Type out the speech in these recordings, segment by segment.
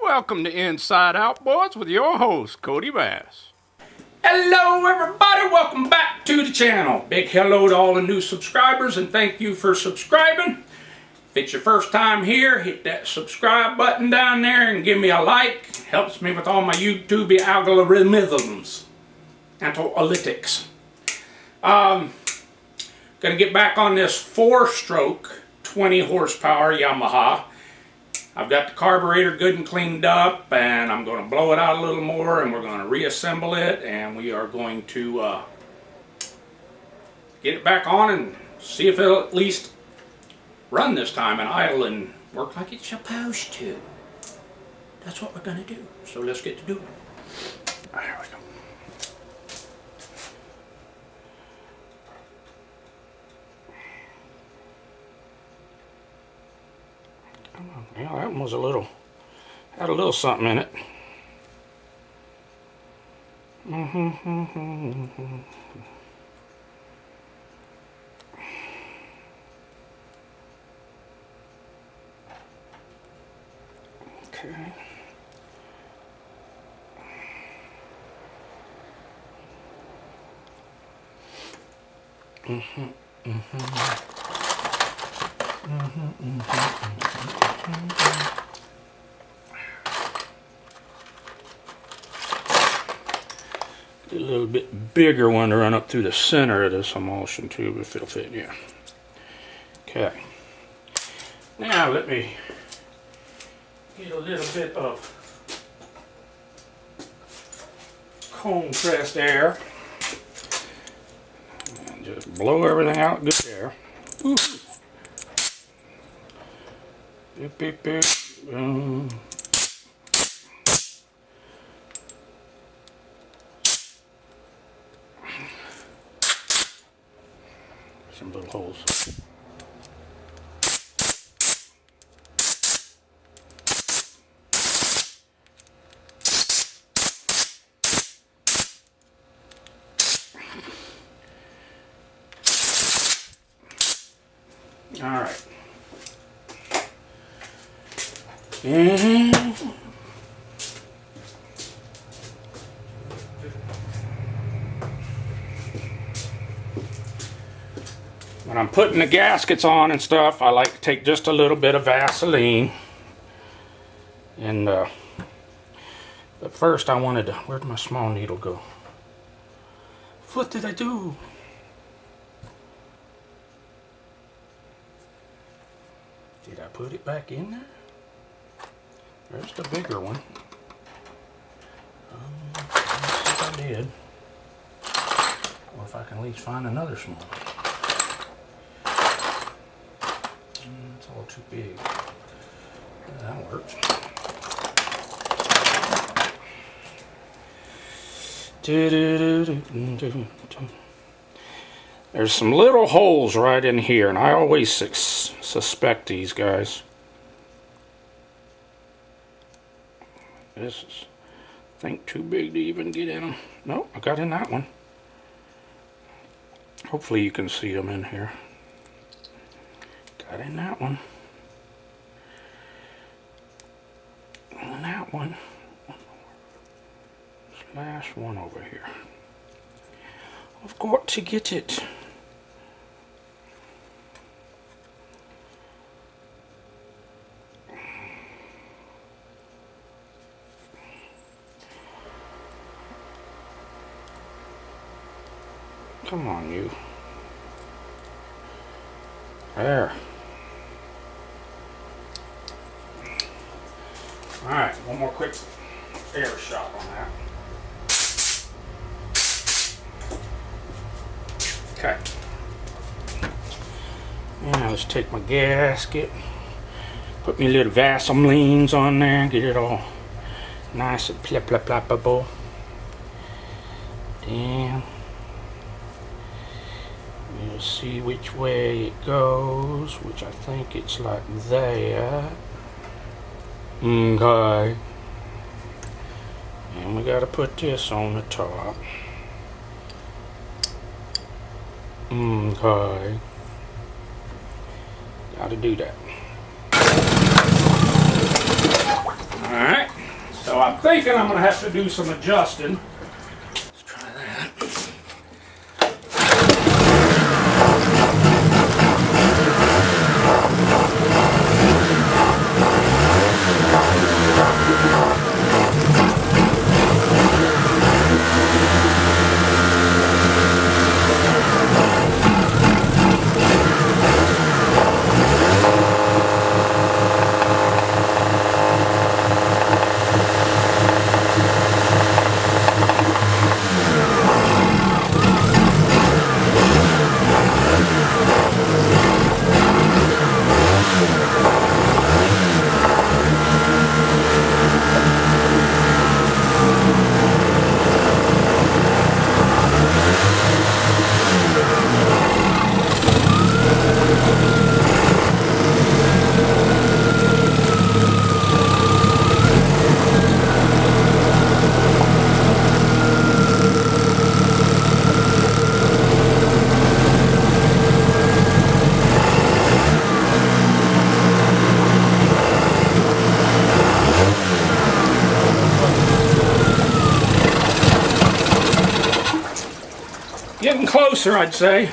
Welcome to Inside Outboards with your host, Cody Bass. Hello everybody, welcome back to the channel. Big hello to all the new subscribers and thank you for subscribing. If it's your first time here, hit that subscribe button down there and give me a like. Helps me with all my YouTube algorithms. Analytics. Gonna get back on this 4-stroke 20 horsepower Yamaha. I've got the carburetor good and cleaned up, and I'm going to blow it out a little more, and we're going to reassemble it, and we are going to get it back on and see if it'll at least run this time and idle and work like it's supposed to. That's what we're going to do. So let's get to doing it. There we go. Yeah, that one was had a little something in it. Okay. Get a little bit bigger one to run up through the center of this emulsion tube if it'll fit, yeah. Okay. Now let me get a little bit of cold pressed air and just blow everything out good air. Woo. Beep, beep, beep. Some little holes. All right. And when I'm putting the gaskets on and stuff, I like to take just a little bit of Vaseline. And but first I wanted to, where'd my small needle go? What did I do? Did I put it back in there? There's the bigger one. Let's see if I did. Or if I can at least find another small one. It's all too big. That works. There's some little holes right in here, and I always suspect these guys. This is, I think, too big to even get in them. Nope, I got in that one. Hopefully you can see them in here. Got in that one. And that one. This last one over here. I've got to get it. Come on, you. There. Alright, one more quick air shot on that. Okay. Now let's take my gasket, put me little Vaselines on there, get it all nice and plop-plop-ploppable. Then we'll see which way it goes, which I think it's like that. Okay. And we gotta put this on the top. Okay. Gotta do that. Alright. So I'm thinking I'm going to have to do some adjusting. Let's try that. Getting closer, I'd say.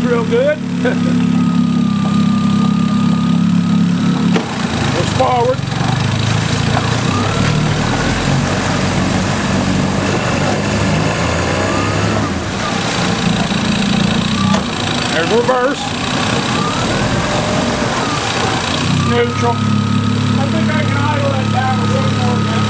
Real good. Goes forward. There's reverse. Neutral. I think I can idle that down a little more now.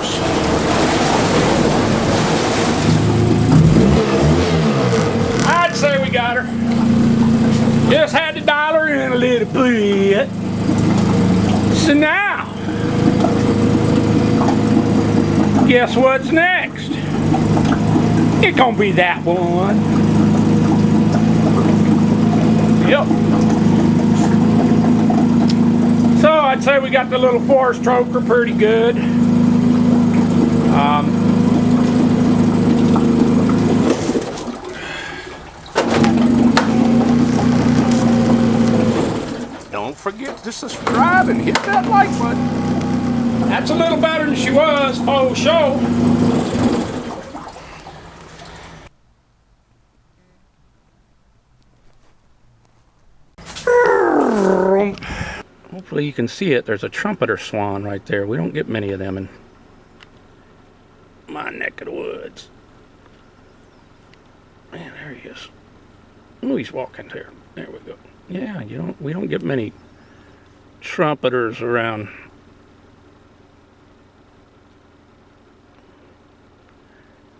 force. I'd say we got her. Just had to dial her in a little bit. So now, guess what's next? It's gonna be that one. Yep. So I'd say we got the little four-stroker pretty good. Don't forget to subscribe and hit that like button. That's a little better than she was, for sure. Hopefully you can see it. There's a trumpeter swan right there. We don't get many of them in my neck of the woods. Man, there he is. Oh, he's walking there. There we go. Yeah, we don't get many trumpeters around.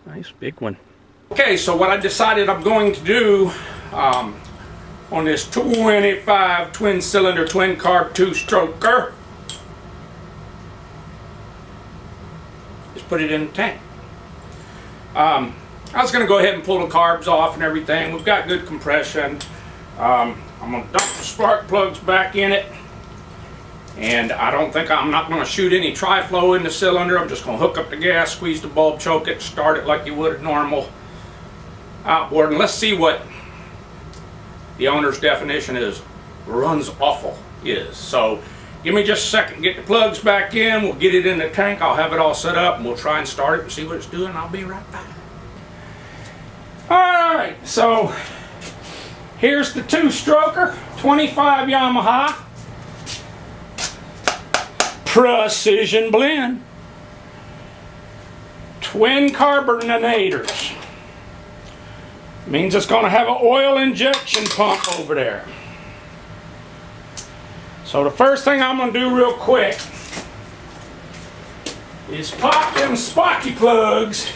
Nice big one. Okay, so what I decided I'm going to do on this 25 twin cylinder twin carb 2-stroker is put it in the tank. I was going to go ahead and pull the carbs off and everything. We've got good compression. I'm going to dump the spark plugs back in it, and I'm not going to shoot any tri-flow in the cylinder. I'm just going to hook up the gas, squeeze the bulb, choke it, start it like you would a normal outboard, and let's see what the owner's definition is runs awful is. So give me just a second, get the plugs back in, we'll get it in the tank, I'll have it all set up, and we'll try and start it and see what it's doing. I'll be right back. Alright, so here's the 2-stroker, 25 Yamaha Precision Blend twin carbonators. Means it's going to have an oil injection pump over there. So the first thing I'm going to do real quick is pop them sparky plugs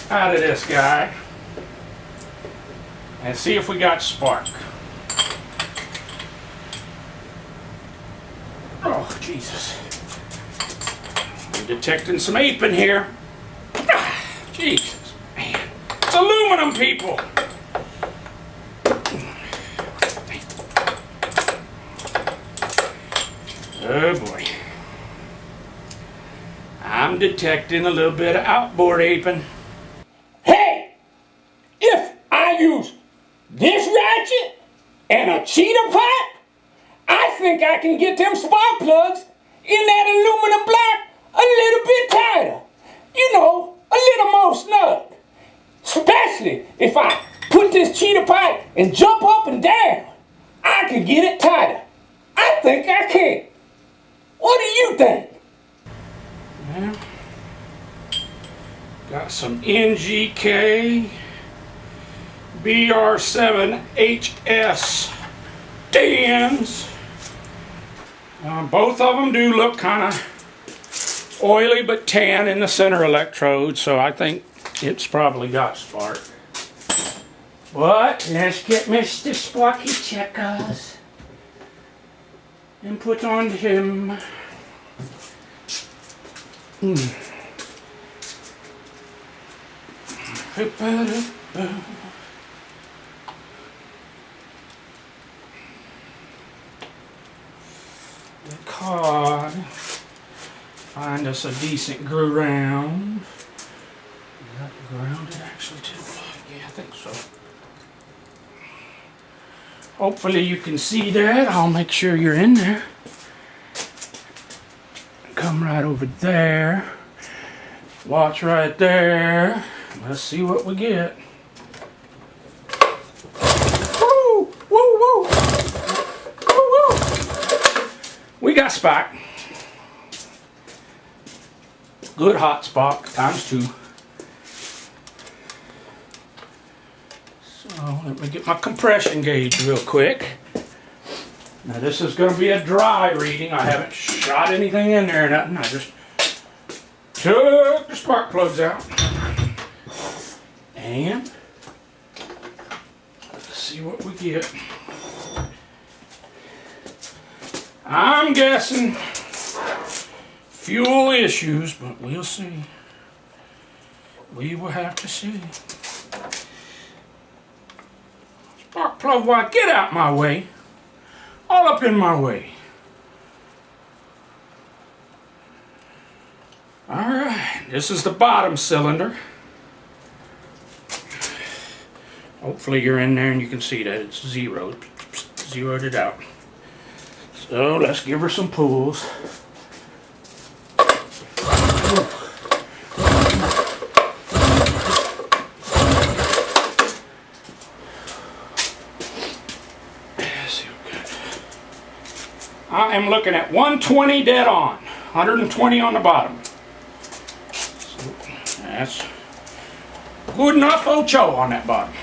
out of this guy and see if we got spark. Oh, Jesus. I'm detecting some ape in here. Jesus, man. It's aluminum, people. Oh, boy. I'm detecting a little bit of outboard aping. Hey! If I use this ratchet and a cheater pot, I think I can get them spark plugs in that aluminum block a little bit tighter. You know, a little more snug. Especially if I put this cheater pipe and jump up and down. I can get it tighter. I think I can. What do you think? Well, got some NGK BR7HS stands. Both of them do look kind of oily but tan in the center electrode, so I think it's probably got spark. But let's get Mr. Sparky Checkers and put on him. The cod. Find us a decent ground. Is that grounded actually too? Yeah, I think so. Hopefully you can see that. I'll make sure you're in there. Come right over there. Watch right there. Let's see what we get. Woo! Woo! Woo! Woo! Woo! We got spark. Good hot spark ×2. So let me get my compression gauge real quick. Now this is going to be a dry reading. I haven't shot anything in there or nothing. I just took the spark plugs out. And let's see what we get. I'm guessing fuel issues, but we'll see. We will have to see. Spark plug wide, get out my way. All up in my way. Alright, this is the bottom cylinder. Hopefully you're in there and you can see that it's zeroed. Zeroed it out. So let's give her some pulls. I am looking at 120 dead on. 120 on the bottom. So that's good enough ocho on that bottom.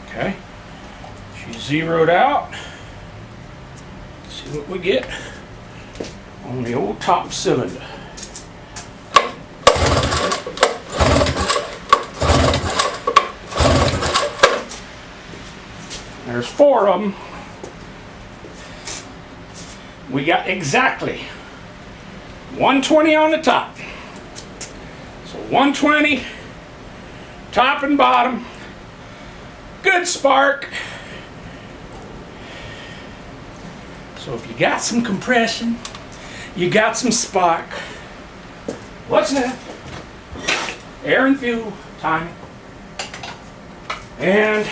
Okay, she's zeroed out. Let's see what we get on the old top cylinder. There's 4 of them. We got exactly 120 on the top. So 120, top and bottom. Good spark. So if you got some compression, you got some spark. What's that? Air and fuel timing. And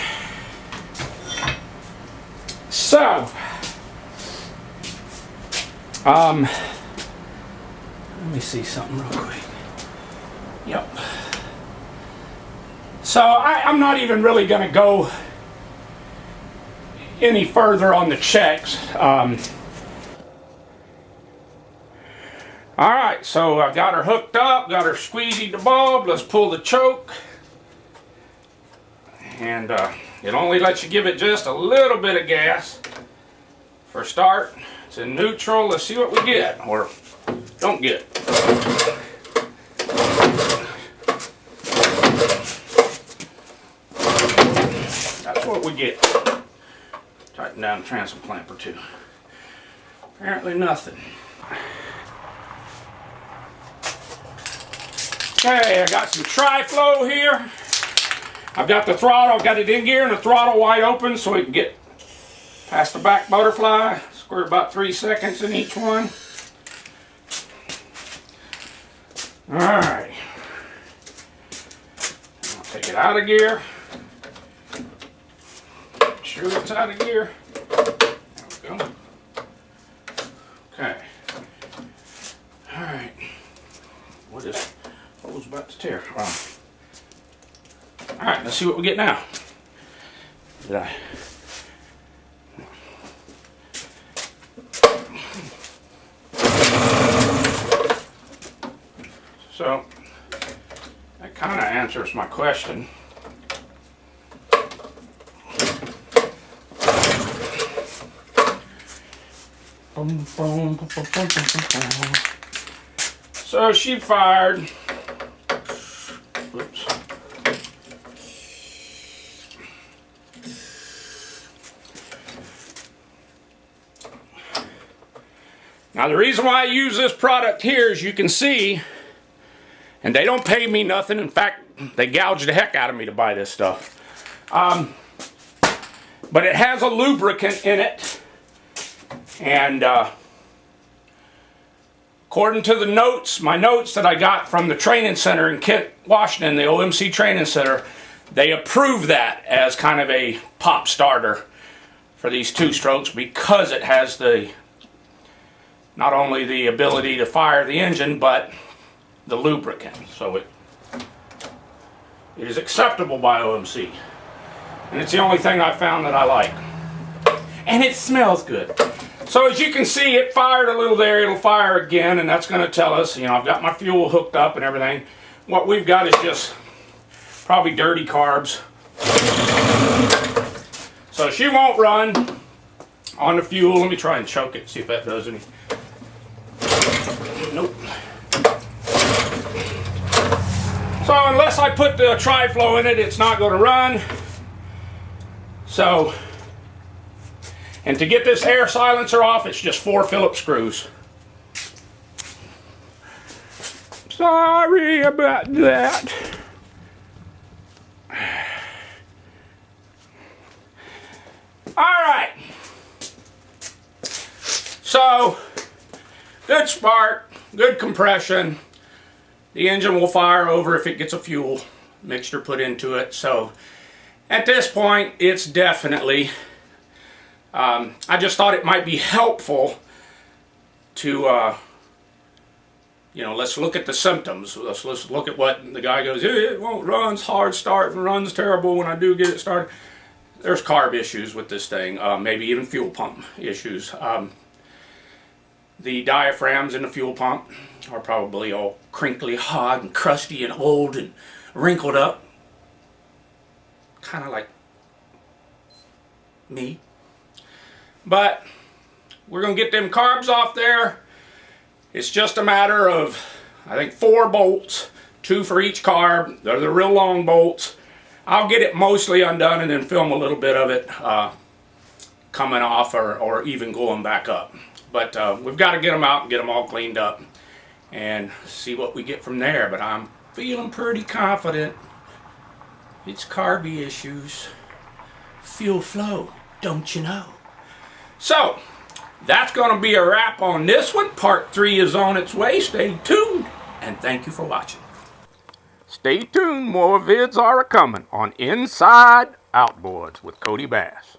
so, let me see something real quick. Yep. So I'm not even really going to go any further on the checks. Alright, so I got her hooked up, got her squeegeed the bulb. Let's pull the choke. And it only lets you give it just a little bit of gas for start. It's in neutral. Let's see what we get, or don't get. That's what we get. Tighten down the transom clamp or two. Apparently nothing. Okay, I got some tri-flow here. I've got the throttle, I've got it in gear and the throttle wide open so we can get past the back butterfly. Squirt about 3 seconds in each one. Alright. I'll take it out of gear. Make sure it's out of gear. There we go. Okay. Alright. What was about to tear? Alright, let's see what we get now. So, that kind of answers my question. So she fired. Whoops. Now the reason why I use this product here, as you can see, and they don't pay me nothing. In fact, they gouged the heck out of me to buy this stuff. But it has a lubricant in it. And according to the notes, my notes that I got from the training center in Kent, Washington, the OMC training center, they approved that as kind of a pop starter for these 2-strokes because it has the not only the ability to fire the engine, but the lubricant. So it is acceptable by OMC. And it's the only thing I found that I like. And it smells good. So as you can see, it fired a little there. It'll fire again, and that's going to tell us, you know, I've got my fuel hooked up and everything. What we've got is just probably dirty carbs. So she won't run on the fuel. Let me try and choke it, see if that does any. Nope. So unless I put the tri-flow in it, it's not going to run. So, and to get this air silencer off, it's just 4 Phillips screws. Sorry about that. All right. So, good spark, good compression. The engine will fire over if it gets a fuel mixture put into it. So, at this point, it's definitely, I just thought it might be helpful to, you know, let's look at the symptoms. Let's look at what the guy goes, it won't run, it's hard start, and runs terrible when I do get it started. There's carb issues with this thing, maybe even fuel pump issues. The diaphragms in the fuel pump are probably all crinkly, hard, and crusty, and old, and wrinkled up. Kind of like me. But we're going to get them carbs off there. It's just a matter of, I think, 4 bolts, 2 for each carb. They're the real long bolts. I'll get it mostly undone and then film a little bit of it coming off or even going back up. But we've got to get them out and get them all cleaned up and see what we get from there. But I'm feeling pretty confident. It's carby issues. Fuel flow, don't you know? So, that's going to be a wrap on this one. Part 3 is on its way. Stay tuned, and thank you for watching. Stay tuned. More vids are a-coming on Inside Outboards with Cody Bass.